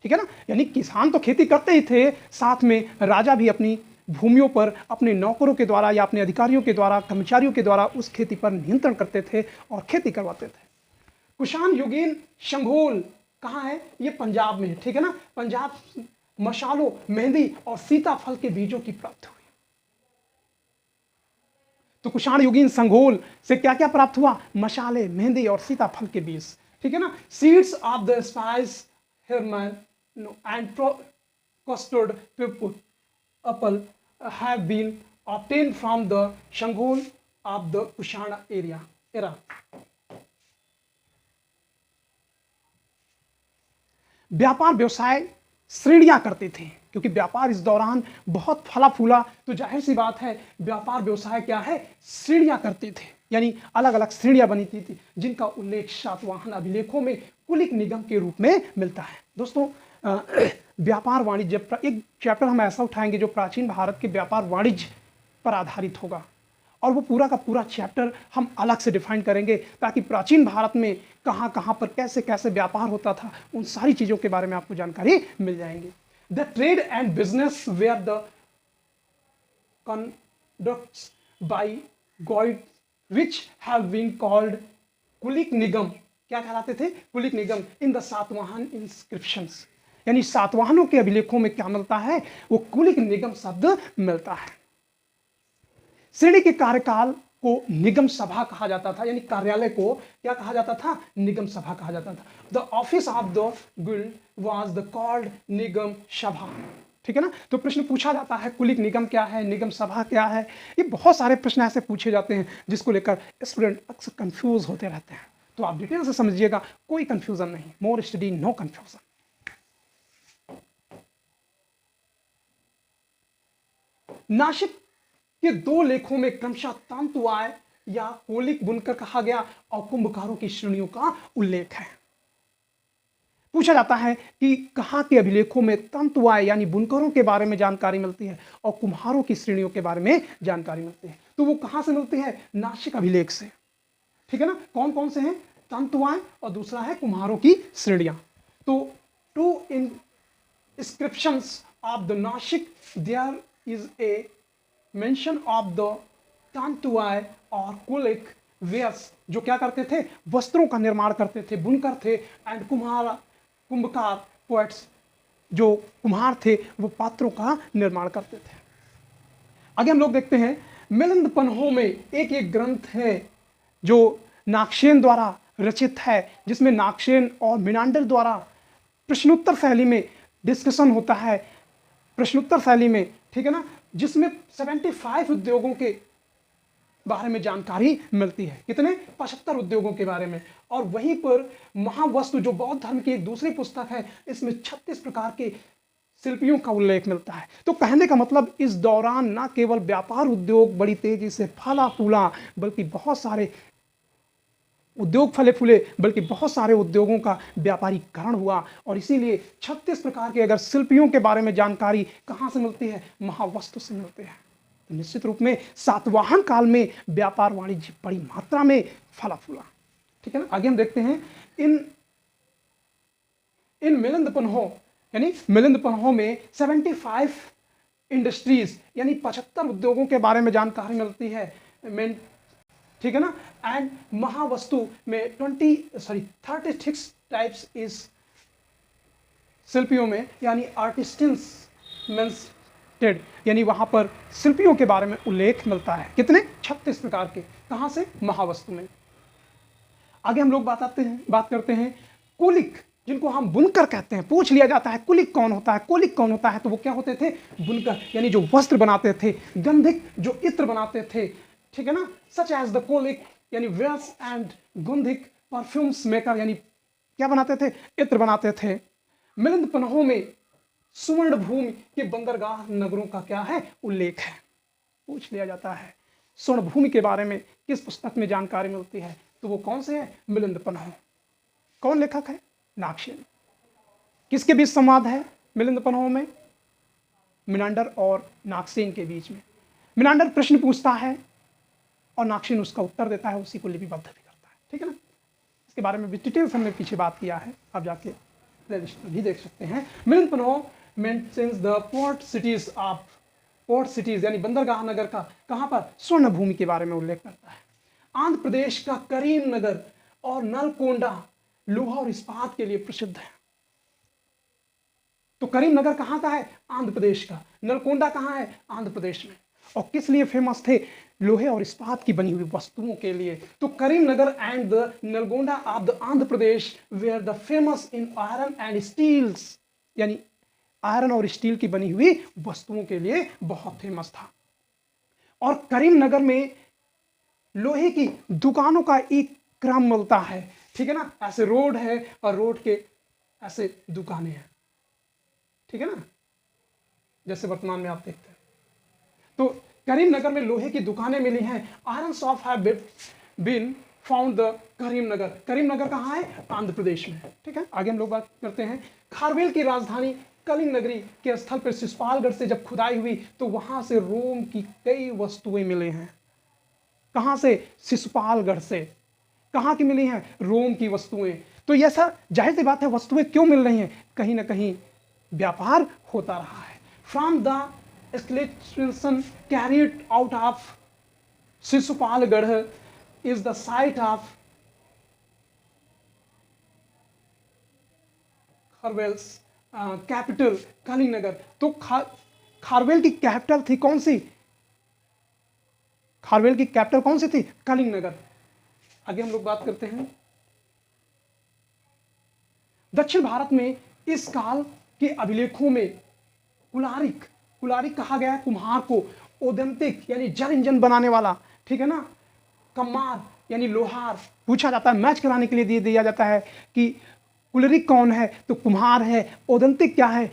ठीक है ना। यानी किसान तो खेती करते ही थे, साथ में राजा भी अपनी भूमियों पर अपने नौकरों के द्वारा या अपने अधिकारियों के द्वारा, कर्मचारियों के द्वारा उस खेती पर नियंत्रण करते थे और खेती करवाते थे। कुषाण युगीन शंघोल कहाँ है? ये पंजाब में है, ठीक है ना। पंजाब मशालों, मेहंदी और सीताफल के बीजों की प्राप्ति हुई। तो कुषाण युगीन संघोल से क्या क्या प्राप्त हुआ? मशाले, मेहंदी और सीताफल के बीज, ठीक है ना। Seeds of the spice herman and custard apple have been obtained from the Shangol of the Kushana era. व्यापार व्यवसाय श्रेणियां करते थे, क्योंकि व्यापार इस दौरान बहुत फला फूला, तो जाहिर सी बात है व्यापार व्यवसाय क्या है? श्रेणियां करते थे, यानी अलग अलग श्रेणियां बनी थी जिनका उल्लेख सातवाहन अभिलेखों में कुलिक निगम के रूप में मिलता है। दोस्तों, व्यापार वाणिज्य एक चैप्टर हम ऐसा उठाएंगे जो प्राचीन भारत के व्यापार वाणिज्य पर आधारित होगा, और वो पूरा का पूरा चैप्टर हम अलग से डिफाइन करेंगे ताकि प्राचीन भारत में कहाँ कहाँ पर कैसे कैसे व्यापार होता था, उन सारी चीज़ों के बारे में आपको जानकारी मिल जाएंगी। The trade and business were the conducts by guild which have been called Kulik Nigam. क्या कहलाते थे? Kulik Nigam. In the Satavahana inscriptions, यानी सातवाहनों के अभिलेखों में क्या मिलता है? वो कुलिक निगम शब्द मिलता है। श्रेणी के कार्यकाल को निगम सभा कहा जाता था, यानी कार्यालय को क्या कहा जाता था? निगम सभा कहा जाता था। The office of the guild was the called Nigam Sabha, ठीक है ना। तो प्रश्न पूछा जाता है कुलिक निगम क्या है, निगम सभा क्या है। ये बहुत सारे प्रश्न ऐसे पूछे जाते हैं जिसको लेकर स्टूडेंट अक्सर कंफ्यूज होते रहते हैं, तो आप डिटेल से समझिएगा, कोई कंफ्यूजन नहीं। More study no confusion. Nasik के दो लेखों में क्रमशः तंतुआय या कोलिक बुनकर कहा गया और कुंभकारों की श्रेणियों का उल्लेख है। पूछा जाता है कि कहाँ के अभिलेखों में तंतुआय यानी बुनकरों के बारे में जानकारी मिलती है और कुम्हारों की श्रेणियों के बारे में जानकारी मिलती है। तो वो कहाँ से मिलती है? नासिक अभिलेख से, ठीक है ना। कौन कौन से हैं? तंतुआय और दूसरा है कुम्हारों की श्रेणियां। तो two inscriptions of the Nashik there is a mention of the Tantuvay और कुलिक वेयर्स, जो क्या करते थे? वस्त्रों का निर्माण करते थे, बुनकर थे। एंड कुंभकार पोएट्स, जो कुम्हार थे वो पात्रों का निर्माण करते थे। आगे हम लोग देखते हैं मिलिंद पन्हों में एक ग्रंथ है जो नागसेन द्वारा रचित है, जिसमें नागसेन और मिनांडर द्वारा प्रश्नोत्तर शैली में डिस्कशन होता है, प्रश्नोत्तर शैली में, ठीक है ना, जिसमें 75 उद्योगों के बारे में जानकारी मिलती है। कितने? 75 उद्योगों के बारे में। और वहीं पर महावस्तु जो बौद्ध धर्म की एक दूसरी पुस्तक है, इसमें 36 प्रकार के शिल्पियों का उल्लेख मिलता है। तो कहने का मतलब इस दौरान न केवल व्यापार उद्योग बड़ी तेजी से फला फूला, बल्कि बहुत सारे उद्योग फले फूले, बल्कि बहुत सारे उद्योगों का व्यापारीकरण हुआ। और इसीलिए 36 प्रकार के अगर शिल्पियों के बारे में जानकारी कहाँ से मिलती है? महावस्तु से मिलती है। तो निश्चित रूप में सातवाहन काल में व्यापार वाणिज्य बड़ी मात्रा में फला फूला, ठीक है ना। आगे हम देखते हैं इन मिलिंद पन्हों, यानी मिलिंद पन्हों में 75 इंडस्ट्रीज यानी 75 उद्योगों के बारे में जानकारी मिलती है, ठीक है ना। एंड महावस्तु में 36 टाइप्स इस शिल्पियों में, यानी आर्टिस्टियंस मेंस्टेड, यानी वहां पर शिल्पियों के बारे में उल्लेख मिलता है। कितने? 36 प्रकार के। कहां से? महावस्तु में। आगे हम लोग बात करते हैं कुलिक, जिनको हम बुनकर कहते हैं। पूछ लिया जाता है कुलिक कौन होता है, कुलिक कौन होता है? तो वो क्या होते थे? बुनकर, यानी जो वस्त्र बनाते थे, गंधिक जो इत्र बनाते थे, ठीक है ना। सच एज द कुलिक यानी वेयर्स एंड गुंधिक परफ्यूम्स मेकर, यानी क्या बनाते थे? इत्र बनाते थे। मिलिंद पन्हों में सुवर्ण भूमि के बंदरगाह नगरों का क्या है? उल्लेख है। पूछ लिया जाता है स्वर्ण भूमि के बारे में किस पुस्तक में जानकारी मिलती है? तो वो कौन से है? मिलिंद पन्हों। कौन लेखक है? नागसेन। किसके बीच संवाद है मिलिंद पन्हों में? मिनांडर और नागसेन के बीच में। मिनांडर प्रश्न पूछता है और नागसेन उसका उत्तर देता है, उसी को लिपिबद्ध भी करता है, ठीक है ना। इसके बारे में भी डिटेल्स हमने पीछे बात किया है, आप जाके प्लेलिस्ट भी देख सकते हैं। Milind Panho mentions the port cities of port cities यानी बंदरगाह नगर का कहां पर स्वर्ण भूमि के बारे में उल्लेख करता है। आंध्र प्रदेश का करीम नगर और नलकोंडा लोहा और इस्पात के लिए प्रसिद्ध है। तो करीम नगर कहां का है? आंध्र प्रदेश का। नलकोंडा कहां है? आंध्र प्रदेश में। और किस लिए फेमस थे? लोहे और इस्पात की बनी हुई वस्तुओं के लिए। तो Karim Nagar and the Nalgonda of the Andhra Pradesh were the famous in iron and steels, यानी आयरन और स्टील की बनी हुई वस्तुओं के लिए बहुत फेमस था। और करीम नगर में लोहे की दुकानों का एक क्रम मिलता है, ठीक है ना। ऐसे रोड है और रोड के ऐसे दुकानें हैं, ठीक है ना, जैसे वर्तमान में आप देखते हैं। तो करीम नगर में लोहे की दुकानें मिली हैं। Iron shop have been found the Karim Nagar. Karim Nagar कहाँ है? आंध्र प्रदेश में, ठीक है। आगे हम लोग बात करते हैं। खारवेल की राजधानी कलिंग नगरी के स्थल पर शिशुपालगढ़ से जब खुदाई हुई तो वहां से रोम की कई वस्तुएं मिली हैं। कहां से? शिशुपालगढ़ से। कहां की मिली हैं? रोम की वस्तुएं। तो ये ऐसा जाहिर सी बात है, वस्तुएं क्यों मिल रही हैं? कहीं ना कहीं व्यापार होता रहा है। From the exploration carried out of Sisupalgarh is the site of Kharavela's capital Kalinga Nagar. तो खारवेल की कैपिटल थी कौन सी? खारवेल की कैपिटल कौन सी थी? कलिंग नगर। आगे हम लोग बात करते हैं। दक्षिण भारत में इस काल के अभिलेखों में कुलारिक, कुलारिक कहा गया है कुम्हार को, ओदंतिक यानी जल इंजन बनाने वाला, ठीक है ना, कम्मार यानी लोहार। पूछा जाता है, मैच कराने के लिए दिया जाता है कि कुलरिक कौन है? तो कुम्हार है। ओदंतिक क्या है?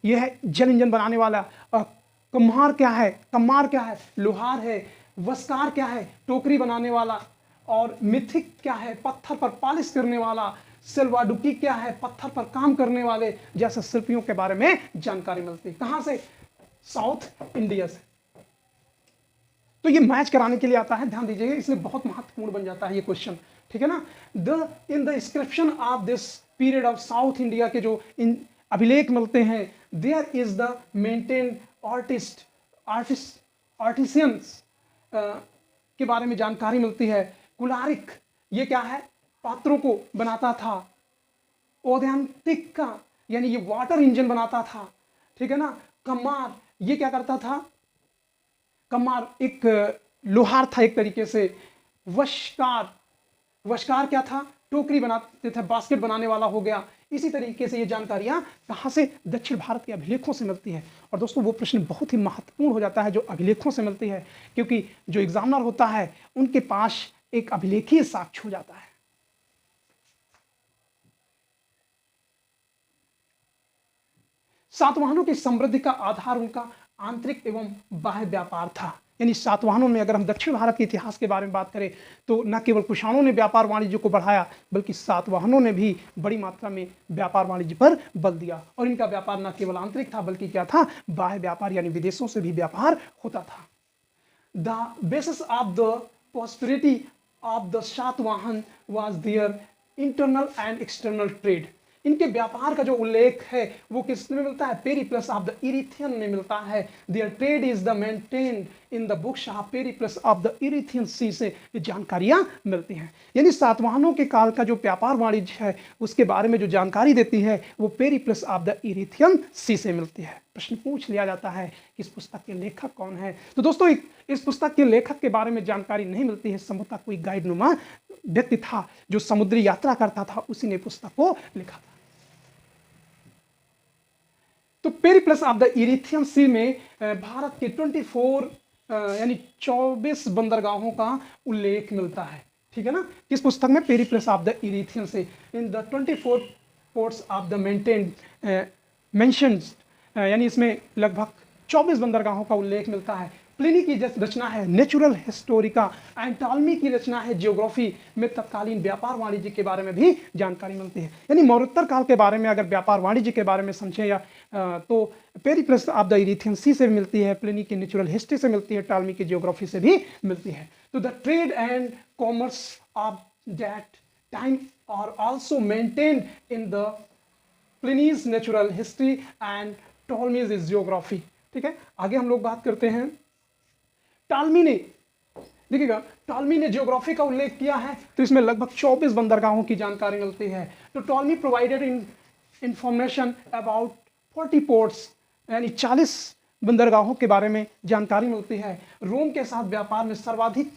यह है जल इंजन बनाने वाला। कम्हार क्या है? कम्मार क्या है? लोहार है। वस्कार क्या है? टोकरी बनाने वाला। और मिथिक क्या है? पत्थर पर पॉलिश करने वाला। सिल्वाडुकी क्या है? पत्थर पर काम करने वाले। जैसे शिल्पियों के बारे में जानकारी मिलती है। कहां से? साउथ इंडिया से। तो ये मैच कराने के लिए आता है, ध्यान दीजिएगा, इसलिए बहुत महत्वपूर्ण बन जाता है ये क्वेश्चन, ठीक है ना। In the inscription of this period of south India के जो इन अभिलेख मिलते हैं, there is the mention artisans के बारे में जानकारी मिलती है। कुलारिक ये क्या है? पात्रों को बनाता था। औद्यांतिक का यानी ये वाटर इंजन बनाता था, ठीक है ना। कम्मार ये क्या करता था? कम्मार एक लोहार था एक तरीके से। वशकार, वशकार क्या था? टोकरी बनाते थे, बास्केट बनाने वाला हो गया। इसी तरीके से ये जानकारियां कहां से? दक्षिण भारत के अभिलेखों से मिलती है। और दोस्तों वो प्रश्न बहुत ही महत्वपूर्ण हो जाता है जो अभिलेखों से मिलती है, क्योंकि जो एग्जामिनर होता है उनके पास एक अभिलेखीय साक्ष्य हो जाता है। सातवाहनों की समृद्धि का आधार उनका आंतरिक एवं बाह्य व्यापार था। यानी सातवाहनों में अगर हम दक्षिण भारत के इतिहास के बारे में बात करें तो न केवल कुषाणों ने व्यापार वाणिज्य को बढ़ाया, बल्कि सातवाहनों ने भी बड़ी मात्रा में व्यापार वाणिज्य पर बल दिया। और इनका व्यापार न केवल आंतरिक था बल्कि क्या था? बाह्य व्यापार, यानी विदेशों से भी व्यापार होता था। The basis of the prosperity of the Satavahana was their internal and external trade. इनके व्यापार का जो उल्लेख है वो किस में मिलता है? पेरिप्लस ऑफ द इरिथियन में मिलता है। There trade is the maintained in the books of Periplus of the Erythraean sea से ये जानकारियां मिलती हैं। यानी सातवाहनों के काल का जो व्यापार वाणिज्य है उसके बारे में जो जानकारी देती है वो Periplus of the Erythraean sea से मिलती है। प्रश्न पूछ लिया जाता है कि इस पुस्तक के लेखक कौन है? तो दोस्तों इस पुस्तक के लेखक के बारे में जानकारी नहीं मिलती है। संभवतः कोई गाइडनुमा व्यक्ति था जो समुद्री यात्रा करता था, उसी ने पुस्तक को लिखा था। तो Periplus of the Erythraean sea में भारत के 24 यानी 24 बंदरगाहों का उल्लेख मिलता है, ठीक है ना। किस पुस्तक में? पेरिप्लस ऑफ द इरिथियन से। In the 24 ports of the mentioned, यानी इसमें लगभग 24 बंदरगाहों का उल्लेख मिलता है। प्लिनी की रचना है नेचुरल हिस्टोरिका एंड टॉलमी की रचना है जियोग्राफी में तत्कालीन व्यापार वाणिज्य के बारे में भी जानकारी मिलती है। यानी मौर्योत्तर काल के बारे में अगर व्यापार वाणिज्य के बारे में समझें या तो Periplus of the Erythraean sea से मिलती है, प्लिनी की नेचुरल हिस्ट्री से मिलती है, टॉलमी की जियोग्राफी से भी मिलती है। तो the trade and commerce of that time are also mentioned in the Pliny's natural history and Ptolemy's geography। ठीक है, आगे हम लोग बात करते हैं। टालमी ने, देखिएगा, टालमी ने ज्योग्राफी का उल्लेख किया है, तो इसमें लगभग 24 बंदरगाहों की जानकारी मिलती है। तो टालमी प्रोवाइडेड इंफॉर्मेशन अबाउट 40 पोर्ट्स, यानी 40 बंदरगाहों के बारे में जानकारी मिलती है। रोम के साथ व्यापार में सर्वाधिक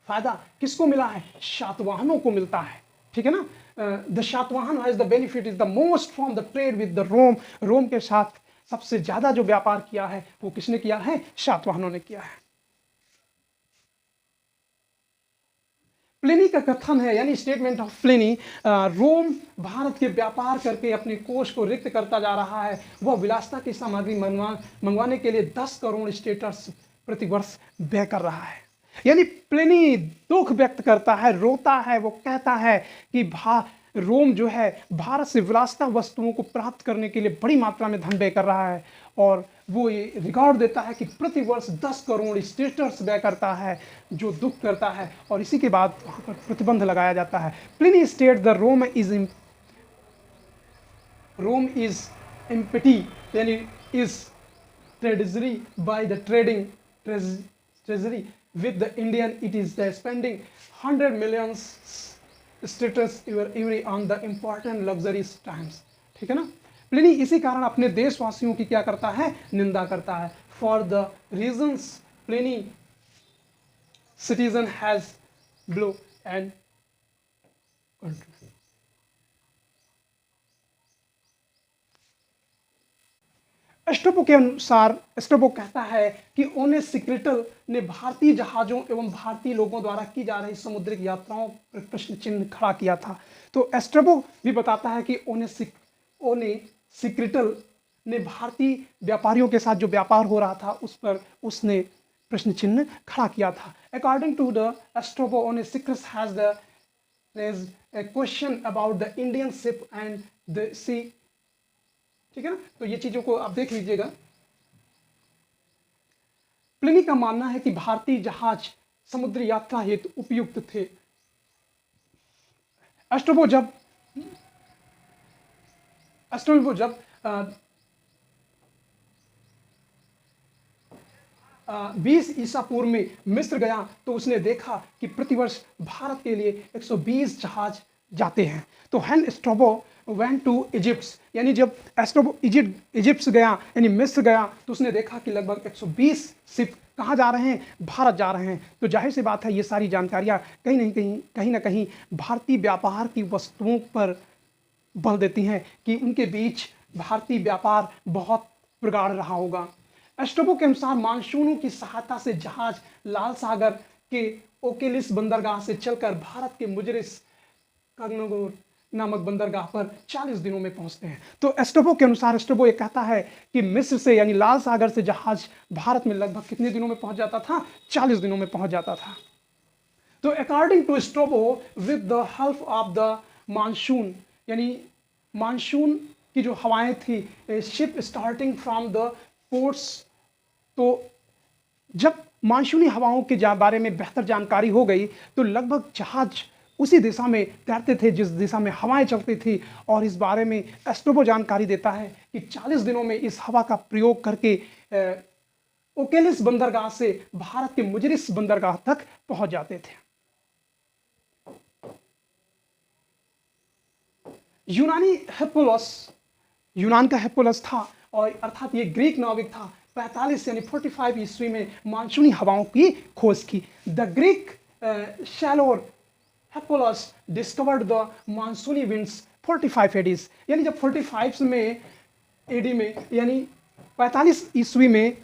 फायदा किसको मिला है? शातवाहनों को मिलता है, ठीक है ना। The Satavahana has the benefit is the most from the trade with the Rome. Rome के साथ सबसे ज्यादा जो व्यापार किया है वो किसने किया है? शातवाहनों ने किया है। प्लिनी का कथन है, यानी स्टेटमेंट ऑफ प्लिनी, रोम भारत के व्यापार करके अपने कोष को रिक्त करता जा रहा है। वह विलासिता की सामग्री मंगवाने के लिए 10 करोड़ स्टेटर्स प्रतिवर्ष व्यय कर रहा है। यानी प्लिनी दुख व्यक्त करता है, रोता है, वो कहता है कि रोम जो है भारत से विलासिता वस्तुओं को प्राप्त करने के लिए बड़ी मात्रा में धन व्यय कर रहा है, और वो ये रिकॉर्ड देता है कि प्रतिवर्ष 10 करोड़ स्टेटर्स व्यय करता है, जो दुख करता है, और इसी के बाद वहाँ पर प्रतिबंध लगाया जाता है। Pliny state the Rome is empty, यानी is treasury by the trading treasury with the Indian, it is spending 100 million status every on the important luxurious times, ठीक है ना। प्लिनी इसी कारण अपने देशवासियों की क्या करता है? निंदा करता है। For the reasons Pliny citizen has blue and country. Strabo के अनुसार, स्ट्रैबो कहता है कि ओनेसिक्रिटल ने भारतीय जहाजों एवं भारतीय लोगों द्वारा की जा रही समुद्रिक यात्राओं पर प्रश्न चिन्ह खड़ा किया था। तो स्ट्रैबो भी बताता है कि ओनेसिक्रिटल ने भारतीय व्यापारियों के साथ जो व्यापार हो रहा था उस पर उसने प्रश्न चिन्ह खड़ा किया था। According to the Strabo, Onesicritus has raised a question about the Indian ship and the sea, ठीक है ना। तो ये चीजों को आप देख लीजिएगा। प्लिनी का मानना है कि भारतीय जहाज समुद्री यात्रा हेतु उपयुक्त थे। स्ट्रैबो जब 20 ईसा पूर्व में मिस्र गया तो उसने देखा कि प्रतिवर्ष भारत के लिए 120 जहाज जाते हैं। तो हैन स्ट्रैबो वेंट टू इजिप्ट, यानी जब स्ट्रैबो इजिप्ट गया, यानी मिस्र गया, तो उसने देखा कि लगभग 120 शिप कहाँ जा रहे हैं? भारत जा रहे हैं। तो जाहिर सी बात है ये सारी जानकारियाँ कहीं ना कहीं भारतीय व्यापार की वस्तुओं पर बल देती हैं कि उनके बीच भारतीय व्यापार बहुत प्रगाढ़ रहा होगा। स्ट्रैबो के अनुसार मानसूनों की सहायता से जहाज लाल सागर के ओकेलिस बंदरगाह से चलकर भारत के मुजरिस कग्नगोर नामक बंदरगाह पर 40 दिनों में पहुंचते हैं। तो स्ट्रैबो के अनुसार, स्ट्रैबो ये कहता है कि मिस्र से यानी लाल सागर से जहाज भारत में लगभग कितने दिनों में पहुंच जाता था? 40 दिनों में पहुंच जाता था। तो according to Strabo, with the help of the monsoon, यानी मानसून की जो हवाएं थी, ship starting from the ports, तो जब मानसूनी हवाओं के बारे में बेहतर जानकारी हो गई तो लगभग जहाज उसी दिशा में तैरते थे जिस दिशा में हवाएं चलती थी। और इस बारे में स्ट्रैबो जानकारी देता है कि 40 दिनों में इस हवा का प्रयोग करके ओकेलिस बंदरगाह से भारत के मुजरिस बंदरगाह तक पहुंच जाते थे। यूनानी हेप्पोलस, यूनान का हेप्पोलस था, और अर्थात ये ग्रीक नाविक था। 45 यानी 45 ईस्वी में मानसूनी हवाओं की खोज की। द ग्रीक शैलोर हेप्पोलस डिस्कवर्ड द मानसूनी विंड्स 45 एडीज, यानी जब 45 में एडी में यानी 45 ईस्वी में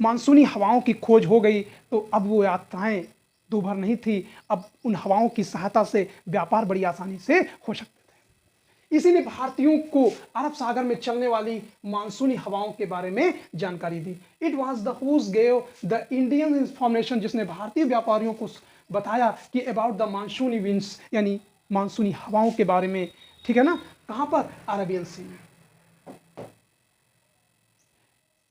मानसूनी हवाओं की खोज हो गई, तो अब वो यात्राएं दोभर नहीं थी। अब उन हवाओं की सहायता से व्यापार बड़ी आसानी से हो सकते थे। इसी ने भारतीयों को अरब सागर में चलने वाली मानसूनी हवाओं के बारे में जानकारी दी। It was the who's gave the Indian information, जिसने भारतीय व्यापारियों को बताया कि अबाउट द मानसूनी विंड्स, यानी मानसूनी हवाओं के बारे में, ठीक है ना। कहां पर? अरेबियन सी में।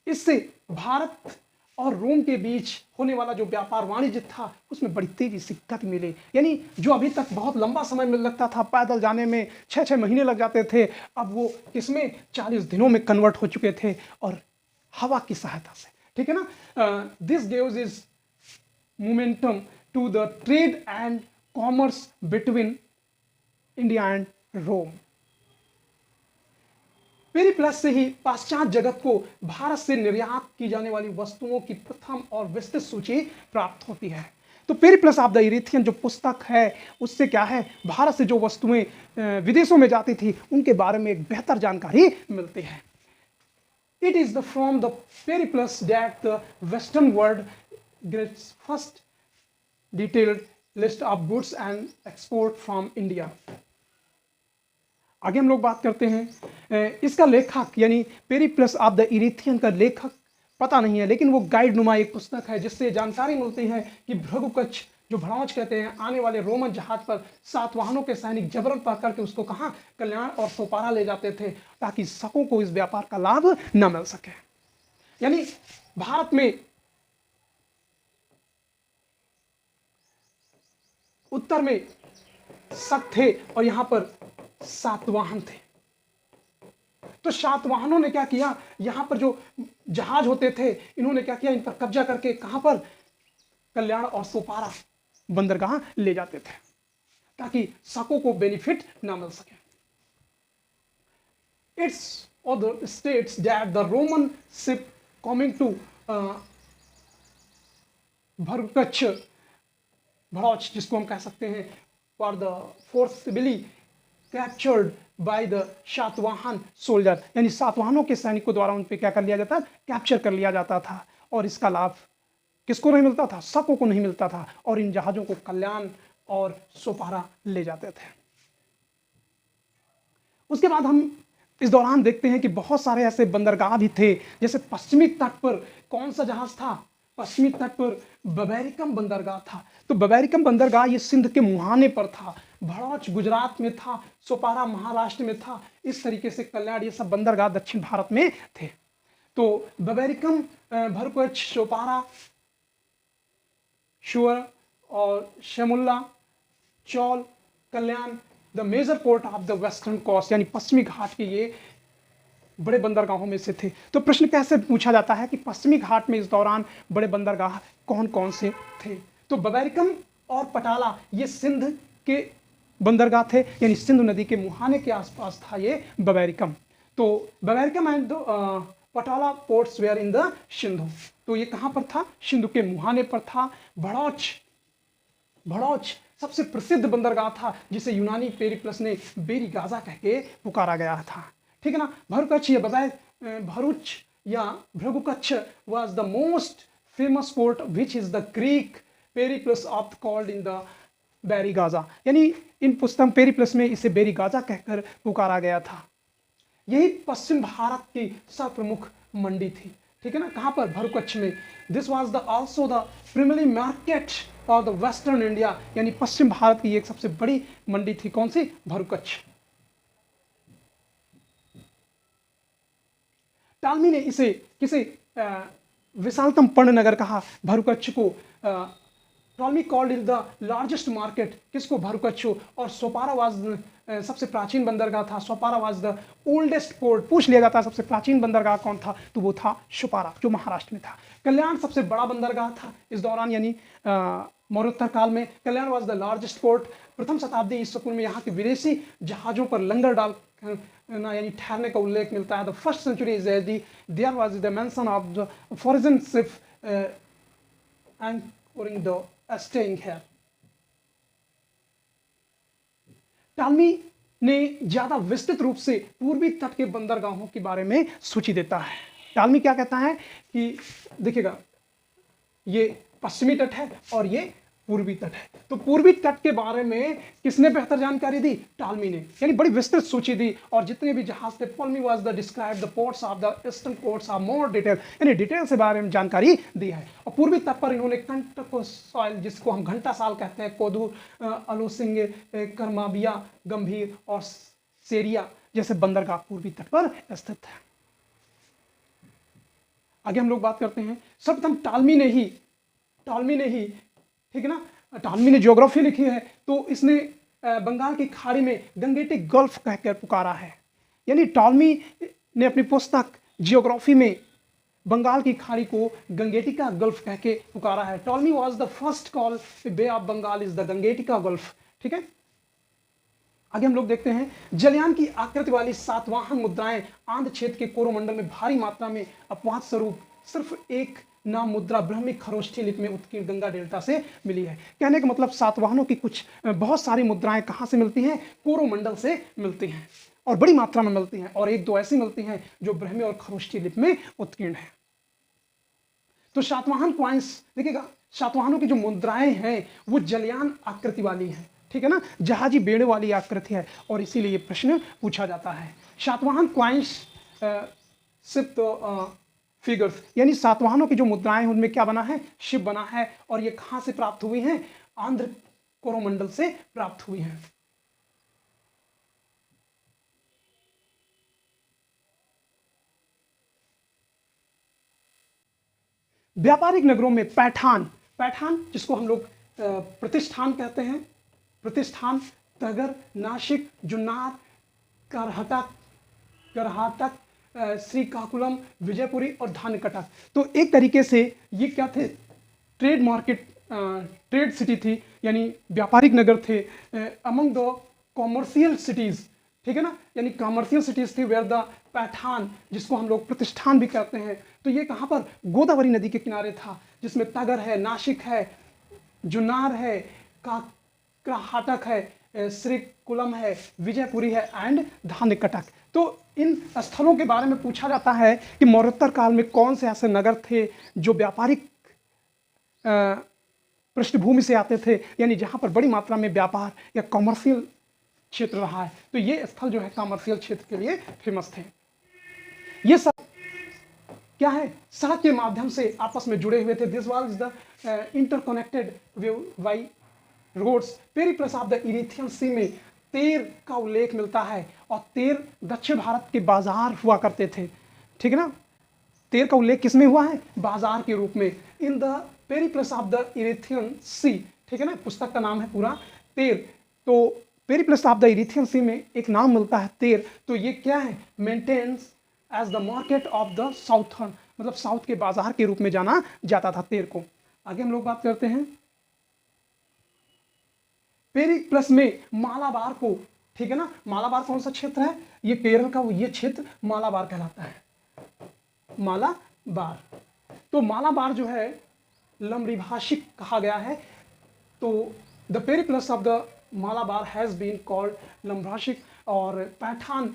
इससे भारत और रोम के बीच होने वाला जो व्यापार वाणिज्य था उसमें बड़ी तेजी से गति मिली। यानी जो अभी तक बहुत लंबा समय में लगता था, पैदल जाने में 6-6 महीने लग जाते थे, अब वो किसमें 40 दिनों में कन्वर्ट हो चुके थे, और हवा की सहायता से, ठीक है ना। This gives is momentum to the trade and commerce between India and Rome. Periplus से ही पाश्चात्य जगत को भारत से निर्यात की जाने वाली वस्तुओं की प्रथम और विस्तृत सूची प्राप्त होती है। तो पेरिप्लस ऑफ द इरीथियन जो पुस्तक है उससे क्या है, भारत से जो वस्तुएं विदेशों में जाती थी उनके बारे में एक बेहतर जानकारी मिलती है। It is the from the Periplus that the western world gets first detailed list of goods and export from India. आगे हम लोग बात करते हैं, इसका लेखक यानी पेरिप्लस ऑफ द इरीथियन का लेखक पता नहीं है, लेकिन वो गाइड नुमा एक पुस्तक है जिससे जानकारी मिलती है कि भृगुकच्छ जो भ्रौच कहते हैं, आने वाले रोमन जहाज पर सातवाहनों के सैनिक जबरन पा करके उसको कहाँ, कल्याण और सोपारा ले जाते थे ताकि शकों को इस व्यापार का लाभ न मिल सके। यानी भारत में उत्तर में शक थे और यहां पर सातवाहन थे। तो सातवाहनों ने क्या किया, यहां पर जो जहाज होते थे इन्होंने क्या किया, इन पर कब्जा करके कहां पर, कल्याण और सोपारा बंदरगाह ले जाते थे ताकि शकों को बेनिफिट ना मिल सके। It's other states that the Roman ship coming to Bharukaccha Bharuch जिसको हम कह सकते हैं, for the forcibly captured by the Satavahana soldier, यानी सातवाहनों के सैनिकों द्वारा उन पे क्या कर लिया जाता, कैप्चर कर लिया जाता था, और इसका लाभ किसको नहीं मिलता था, शकों को नहीं मिलता था, और इन जहाजों को कल्याण और सोपारा ले जाते थे। उसके बाद हम इस दौरान देखते हैं कि बहुत सारे ऐसे बंदरगाह भी थे, जैसे पश्चिमी तट पर कौन सा जहाज था, पश्चिमी तट पर बबैरिकम बंदरगाह था। तो बबैरिकम बंदरगाह ये सिंध के मुहाने पर था, भड़ौच गुजरात में था, सोपारा महाराष्ट्र में था, इस तरीके से कल्याण ये सब बंदरगाह दक्षिण भारत में थे। तो बबैरिकम, भरकच्छ, सोपारा, शुअर और शेमुल्ला, Chaul, Kalyan the major port of the western coast, यानी पश्चिमी घाट के ये बड़े बंदरगाहों में से थे। तो प्रश्न कैसे पूछा जाता है कि पश्चिमी घाट में इस दौरान बड़े बंदरगाह कौन कौन से थे। तो बबैरिकम और पटाला ये सिंध के बंदरगाह थे, यानी सिंधु नदी के मुहाने के आसपास था ये बबैरिकम। तो Barbaricum and Patala ports were in the Sindhu, तो ये कहाँ पर था, सिंधु के मुहाने पर था। भड़ौच सबसे प्रसिद्ध बंदरगाह था जिसे यूनानी पेरिप्लस ने बेरी गाजा कह के पुकारा गया था, ठीक है ना। भरकच्छ या भरूच या Bhrigukachchha was the most famous port which is the Greek Periplus of called in the Barygaza, यानी इन पुस्तक पेरिप्लस में इसे बेरी गाजा कहकर पुकारा गया था। यही पश्चिम भारत की सर्वप्रमुख मंडी थी, ठीक है ना, कहाँ पर, भरकच्छ में। This was the also the primary market of the western India, यानी पश्चिम भारत की एक सबसे बड़ी मंडी थी, कौन सी, भरकच्छ। टालमी ने इसे किसे विशालतम पर्ण नगर कहा, भरकच्छ को। Ptolemy called it the largest market, किसको, भरकच्छ। और सोपारा वाज सबसे प्राचीन बंदरगाह था, Sopara was the oldest port. पूछ लिया जाता है सबसे प्राचीन बंदरगाह कौन था, तो वो था सोपारा जो महाराष्ट्र में था। कल्याण सबसे बड़ा बंदरगाह था इस दौरान, यानी मौर्योत्तर काल में। कल्याण वाज द लार्जेस्ट पोर्ट। प्रथम शताब्दी ईसा पूर्व में यहाँ के विदेशी जहाजों पर लंगर डाल यानी ठहरने का उल्लेख मिलता है। The first century is AD there was the mention of the foreign ship anchoring the staying here. Ptolemy ने ज्यादा विस्तृत रूप से पूर्वी तट के बंदरगाहों के बारे में सूची देता है। टालमी क्या कहता है कि देखिएगा, ये पश्चिमी तट है और ये पूर्वी तट है। तो पूर्वी तट के बारे में किसने बेहतर जानकारी दी, टालमी ने, यानी बड़ी विस्तृत सूची दी। और जितने भी जहाज थे, Ptolemy was the describe the ports of the eastern ports of more detail, यानी डिटेल से बारे में जानकारी दी है। और पूर्वी तट पर इन्होंने कंटक सॉइल, जिसको हम घंटा साल कहते हैं, कोदूर, अलोसिंगे, करमाबिया, गंभीर और सेरिया जैसे बंदरगाह पूर्वी तट पर स्थित है। आगे हम लोग बात करते हैं, सर्वप्रथम टालमी ने ही ठीक है ना, टालमी ने ज्योग्राफी लिखी है, तो इसने बंगाल की खाड़ी में गंगेटिक गल्फ कहकर पुकारा है। यानी टालमी ने अपनी पुस्तक जियोग्राफी में बंगाल की खाड़ी को गंगेटिका गल्फ कह के पुकारा है। Ptolemy was the first call bay of Bengal is the Gangetica gulf. ठीक है, आगे हम लोग देखते हैं, जलयान की आकृति वाली सातवाहन मुद्राएं आंध्र क्षेत्र के कोरोमंडल में भारी मात्रा में अपवाद स्वरूप सिर्फ एक नाम मुद्रा ब्राह्मी खरोष्ठी लिपि में उत्कीर्ण गंगा डेल्टा से मिली है। कहने का मतलब सातवाहनों की कुछ बहुत सारी मुद्राएं कहां से मिलती हैं? कोरोमंडल से मिलती हैं और बड़ी मात्रा में मिलती हैं, और एक दो ऐसी मिलती हैं जो ब्राह्मी और खरोष्ठी लिपि में उत्कीर्ण है। तो सातवाहन क्वाइंस देखिएगा, सातवाहनों की जो मुद्राएं हैं वो जलयान आकृति वाली हैं, ठीक है ना, जहाजी बेड़े वाली आकृति है, और इसीलिए ये प्रश्न पूछा जाता है। सातवाहन क्वाइंस सिप फिगर्स, यानी सातवाहनों की जो मुद्राएं हैं उनमें क्या बना है? शिव बना है, और ये कहां से प्राप्त हुई हैं? आंध्र कोरोमंडल से प्राप्त हुई हैं। व्यापारिक नगरों में पैठान जिसको हम लोग प्रतिष्ठान कहते हैं, प्रतिष्ठान, तगर, नासिक, जुन्नार, करहाटक, श्रीकाकुलम, विजयपुरी और धानकटक। तो एक तरीके से ये क्या थे? ट्रेड मार्केट, ट्रेड सिटी थी, यानी व्यापारिक नगर थे अमंग द कॉमर्शियल सिटीज, ठीक है ना, यानी कॉमर्शियल सिटीज थी। वेयर द पैठान, जिसको हम लोग प्रतिष्ठान भी कहते हैं, तो ये कहाँ पर? गोदावरी नदी के किनारे था, जिसमें तगर है, नासिक है, जुन्नार है, करहाटक है, श्रीकुलम है, विजयपुरी है एंड धानकटक। तो इन स्थलों के बारे में पूछा जाता है कि मौर्योत्तर काल में कौन से ऐसे नगर थे जो व्यापारिक पृष्ठभूमि से आते थे, यानी जहां पर बड़ी मात्रा में व्यापार या कॉमर्शियल क्षेत्र रहा है। तो ये स्थल जो है कॉमर्शियल क्षेत्र के लिए फेमस थे। ये सब क्या है? सड़क के माध्यम से आपस में जुड़े हुए थे। This was the interconnected by roads. Periplus of the Erythraean sea में तेर का उल्लेख मिलता है, और तेर दक्षिण भारत के बाजार हुआ करते थे, ठीक है ना। तेर का उल्लेख किसमें हुआ है? बाजार के रूप में, in the Periplus of the Erythraean sea, ठीक है ना, पुस्तक का नाम है पूरा तेर। तो Periplus of the Erythraean sea में एक नाम मिलता है तेर, तो ये क्या है? Mentions as the market of the southern, मतलब साउथ के बाजार के रूप में जाना जाता था तेर को। आगे हम लोग बात करते हैं पेरिप्लस में मालाबार को, ठीक है ना। मालाबार कौन सा क्षेत्र है? ये केरल का ये क्षेत्र मालाबार कहलाता है, मालाबार। तो मालाबार जो है लम्रिभाषिक कहा गया है, तो the Periplus of the Malabar has been called लम्भाषिक। और पैठान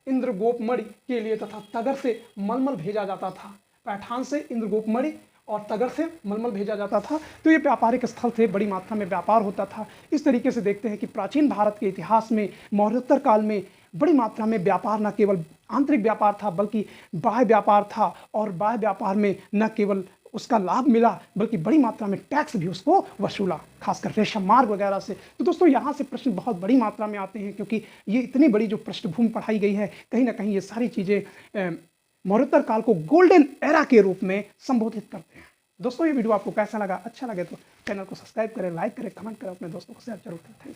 इंद्रगोपमणि के लिए तथा तगर से मलमल भेजा जाता था। पैठान से इंद्रगोपमणि और तगर से मलमल भेजा जाता था। तो ये व्यापारिक स्थल थे, बड़ी मात्रा में व्यापार होता था। इस तरीके से देखते हैं कि प्राचीन भारत के इतिहास में मौर्योत्तर काल में बड़ी मात्रा में व्यापार न केवल आंतरिक व्यापार था बल्कि बाह्य व्यापार था, और बाह्य व्यापार में न केवल उसका लाभ मिला बल्कि बड़ी मात्रा में टैक्स भी उसको वसूला, खासकर रेशम मार्ग वगैरह से। तो दोस्तों यहाँ से प्रश्न बहुत बड़ी मात्रा में आते हैं, क्योंकि ये इतनी बड़ी जो पृष्ठभूमि पढ़ाई गई है, कहीं ना कहीं ये सारी चीज़ें मौर्योत्तर काल को गोल्डन एरा के रूप में संबोधित करते हैं। दोस्तों ये वीडियो आपको कैसा लगा? अच्छा लगे तो चैनल को सब्सक्राइब करें, लाइक करें, कमेंट करें, अपने दोस्तों को शेयर जरूर करें। Thank you.